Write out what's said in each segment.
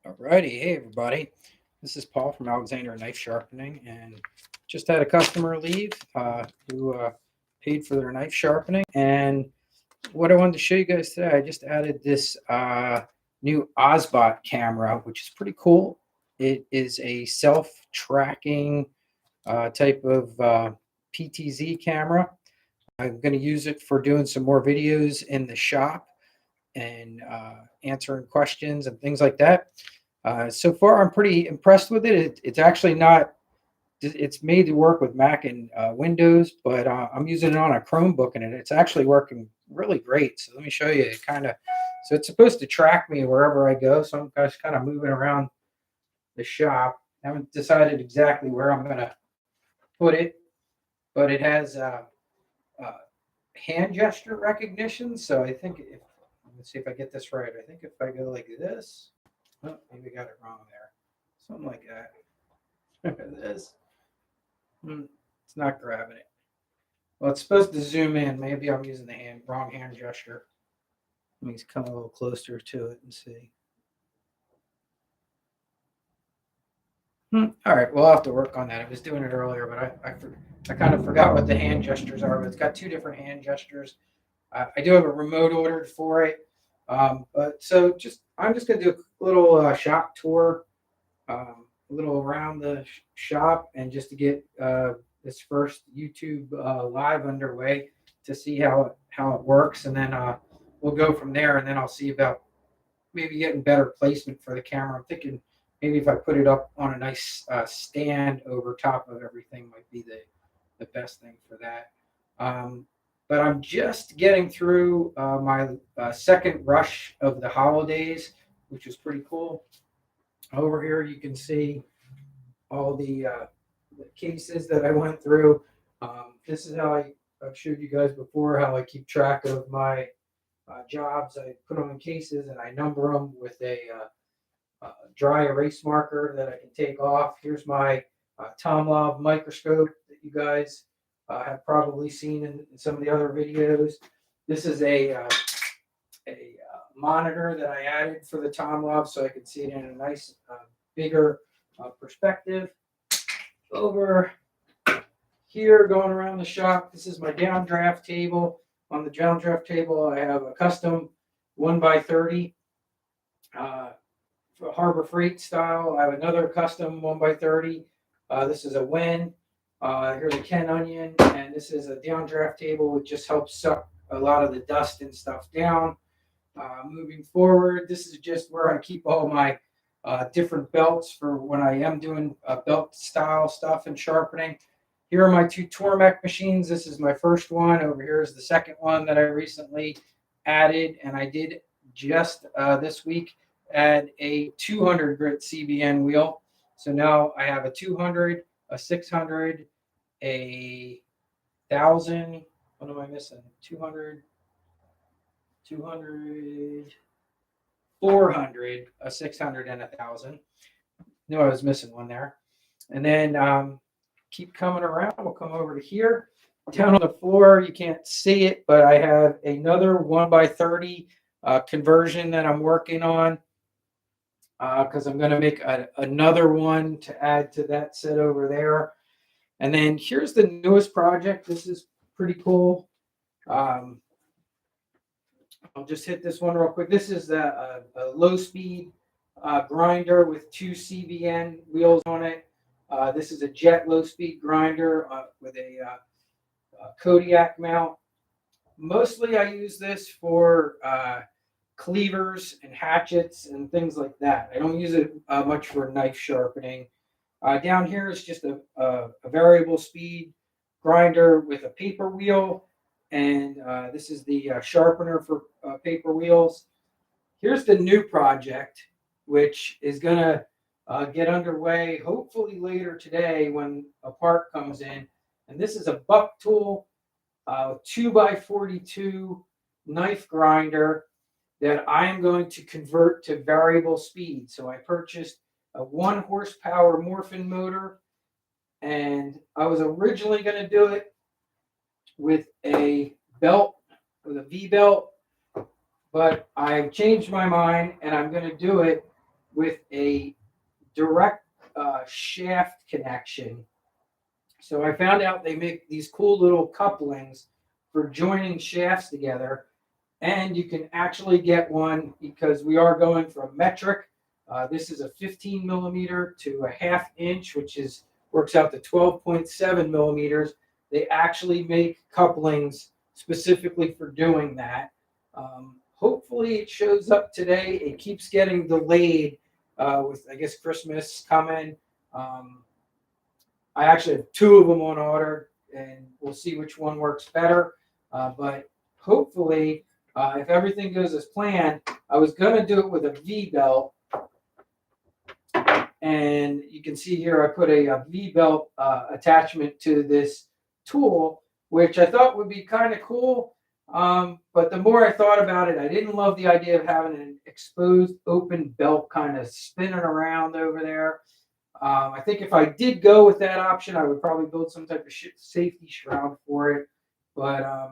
Alrighty, hey everybody. This is Paul from Alexander Knife Sharpening, and just had a customer leave who paid for their knife sharpening. And what I wanted to show you guys today, I just added this new Ozbot camera, which is pretty cool. It is a self-tracking type of PTZ camera. I'm going to use it for doing some more videos in the shop and answering questions and things like that. So far, I'm pretty impressed with it. It's actually not, it's made to work with Mac and Windows, but I'm using it on a Chromebook and it's actually working really great. So let me show you it so it's supposed to track me wherever I go. So I'm just kind of moving around the shop. I haven't decided exactly where I'm going to put it, but it has uh, hand gesture recognition. So I think let's see if I get this right. I think if I go like this, oh, maybe I got it wrong there. Something like that. This. It's not grabbing it. Well, it's supposed to zoom in. Maybe I'm using the wrong hand gesture. Let me come a little closer to it and see. All right, we'll have to work on that. I was doing it earlier, but I kind of forgot what the hand gestures are. But it's got two different hand gestures. I do have a remote ordered for it. But so I'm just going to do a little shop tour, a little around the shop, and just to get this first YouTube live underway to see how it works, and then we'll go from there. And then I'll see about maybe getting better placement for the camera. I'm thinking maybe if I put it up on a nice stand over top of everything might be the best thing for that. But I'm just getting through my second rush of the holidays, which is pretty cool. Over here, you can see all the cases that I went through. This is how I've showed you guys before how I keep track of my jobs. I put them in cases and I number them with a dry erase marker that I can take off. Here's my Tomlov microscope that you guys have probably seen in some of the other videos. This is a monitor that I added for the Tomlov so I can see it in a nice bigger perspective. Over here, going around the shop, this is my downdraft table. On the downdraft table, I have a custom 1x30 Harbor Freight style. I have another custom 1x30. This is a Wen. Here's a Ken Onion, and this is a downdraft table, which just helps suck a lot of the dust and stuff down. Moving forward, this is just where I keep all my different belts for when I am doing belt style stuff and sharpening. Here are my two Tormek machines. This is my first one. Over here is the second one that I recently added, and I did just this week add a 200 grit CBN wheel. So now I have a 200, a 600, a 1,000. What am I missing? 200, 400, a 600, and a 1,000. Knew I was missing one there. And then keep coming around. We'll come over to here. Down on the floor, you can't see it, but I have another 1x30 conversion that I'm working on because I'm going to make another one to add to that set over there. And then here's the newest project. This is pretty cool. I'll just hit this one real quick. This is a low-speed grinder with two CBN wheels on it. This is a jet low-speed grinder with a Kodiak mount. Mostly I use this for cleavers and hatchets and things like that. I don't use it much for knife sharpening. Down here is just a variable speed grinder with a paper wheel. And this is the sharpener for paper wheels. Here's the new project, which is going to get underway hopefully later today when a part comes in. And this is a buck tool 2x42 knife grinder that I am going to convert to variable speed. So I purchased a 1 horsepower Morphin motor, and I was originally going to do it with a belt, with a V belt, but I've changed my mind and I'm going to do it with a direct shaft connection. So I found out they make these cool little couplings for joining shafts together, and you can actually get one because we are going from metric. This is a 15 millimeter to a ½ inch, which works out to 12.7 millimeters. They actually make couplings specifically for doing that. Hopefully it shows up today. It keeps getting delayed with, I guess, Christmas coming. I actually have 2 of them on order, and we'll see which one works better. But hopefully, if everything goes as planned, I was going to do it with a V-belt. And you can see here I put a V-belt attachment to this tool, which I thought would be kind of cool. But the more I thought about it, I didn't love the idea of having an exposed open belt kind of spinning around over there. I think if I did go with that option, I would probably build some type of safety shroud for it. But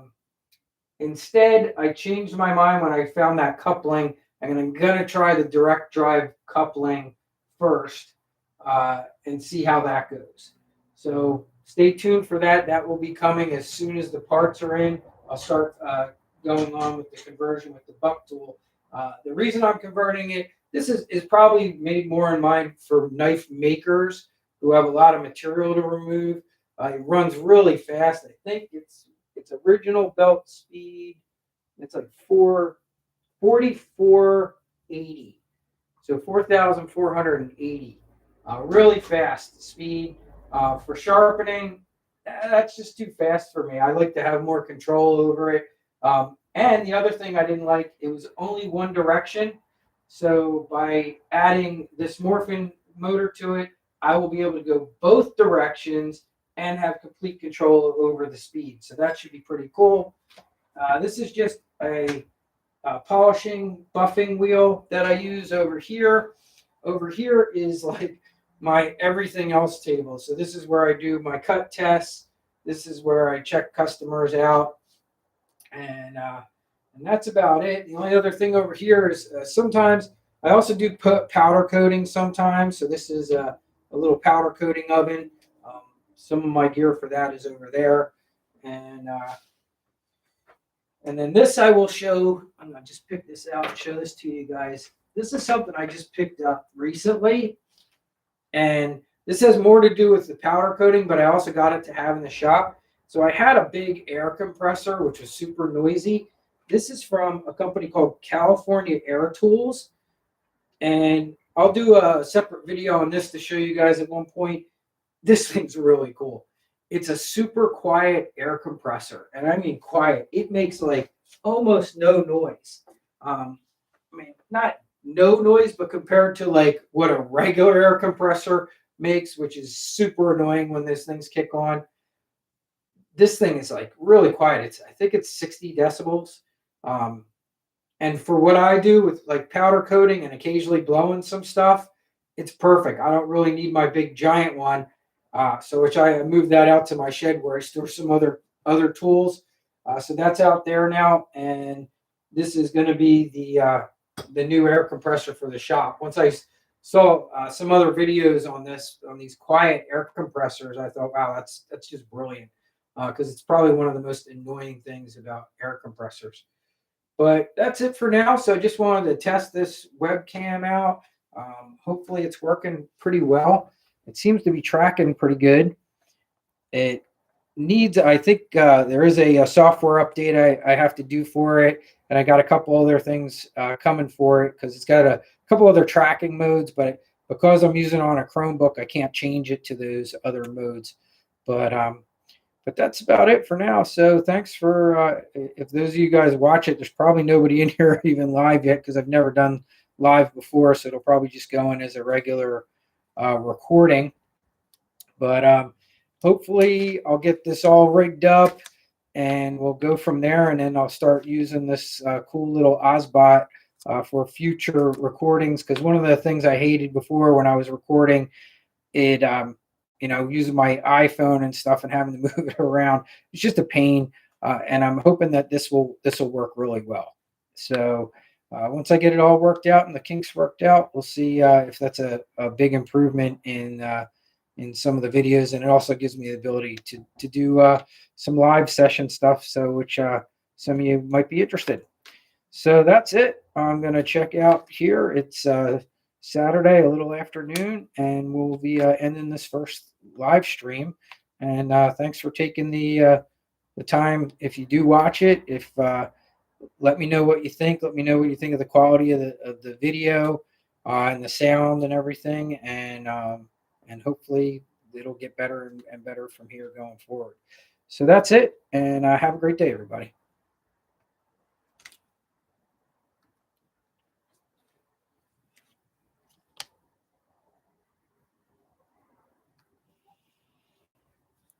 instead, I changed my mind when I found that coupling, and I'm going to try the direct drive coupling first and see how that goes. So stay tuned for that. That will be coming as soon as the parts are in. I'll start going on with the conversion with the buck tool. The reason I'm converting it, this is probably made more in mind for knife makers who have a lot of material to remove. It runs really fast. I think its original belt speed, it's like 4480. So 4,480. Really fast speed. For sharpening, that's just too fast for me. I like to have more control over it. And the other thing I didn't like, it was only one direction. So by adding this morphing motor to it, I will be able to go both directions and have complete control over the speed. So that should be pretty cool. This is just a polishing buffing wheel that I use over here. Over here is like my everything else table. So this is where I do my cut tests. This is where I check customers out. And that's about it. The only other thing over here is sometimes I also do put powder coating sometimes. So this is a little powder coating oven. Some of my gear for that is over there. And then this I will show. I'm going to just pick this out and show this to you guys. This is something I just picked up recently. And this has more to do with the powder coating, but I also got it to have in the shop. So I had a big air compressor, which was super noisy. This is from a company called California Air Tools. And I'll do a separate video on this to show you guys at one point. This thing's really cool. It's a super quiet air compressor. And I mean quiet. It makes like almost no noise. I mean, not no noise, but compared to like what a regular air compressor makes, which is super annoying when these things kick on. This thing is like really quiet. I think it's 60 decibels. And for what I do with like powder coating and occasionally blowing some stuff, it's perfect. I don't really need my big giant one. Which I moved that out to my shed where I store some other tools. So that's out there now. And this is going to be the new air compressor for the shop. Once I saw some other videos on these quiet air compressors, I thought, wow, that's just brilliant. Because it's probably one of the most annoying things about air compressors. But that's it for now. So I just wanted to test this webcam out. Hopefully it's working pretty well. It seems to be tracking pretty good. It needs, I think there is a software update I have to do for it. And I got a couple other things coming for it because it's got a couple other tracking modes. But because I'm using it on a Chromebook, I can't change it to those other modes. But that's about it for now. So thanks for, if those of you guys watch it, there's probably nobody in here even live yet because I've never done live before. So it'll probably just go in as a regular recording. But hopefully I'll get this all rigged up and we'll go from there. And then I'll start using this cool little Ozbot for future recordings. Because one of the things I hated before when I was recording it, using my iPhone and stuff and having to move it around, it's just a pain. And I'm hoping that this will work really well. So Once I get it all worked out and the kinks worked out, we'll see if that's a big improvement in some of the videos, and it also gives me the ability to do some live session stuff, so which some of you might be interested. So that's it. I'm going to check out here. It's Saturday, a little afternoon, and we'll be ending this first live stream. And thanks for taking the time. If you do watch it, if let me know what you think. Let me know what you think of the quality of the video and the sound and everything, and hopefully it'll get better and better from here going forward. So that's it, and have a great day, everybody.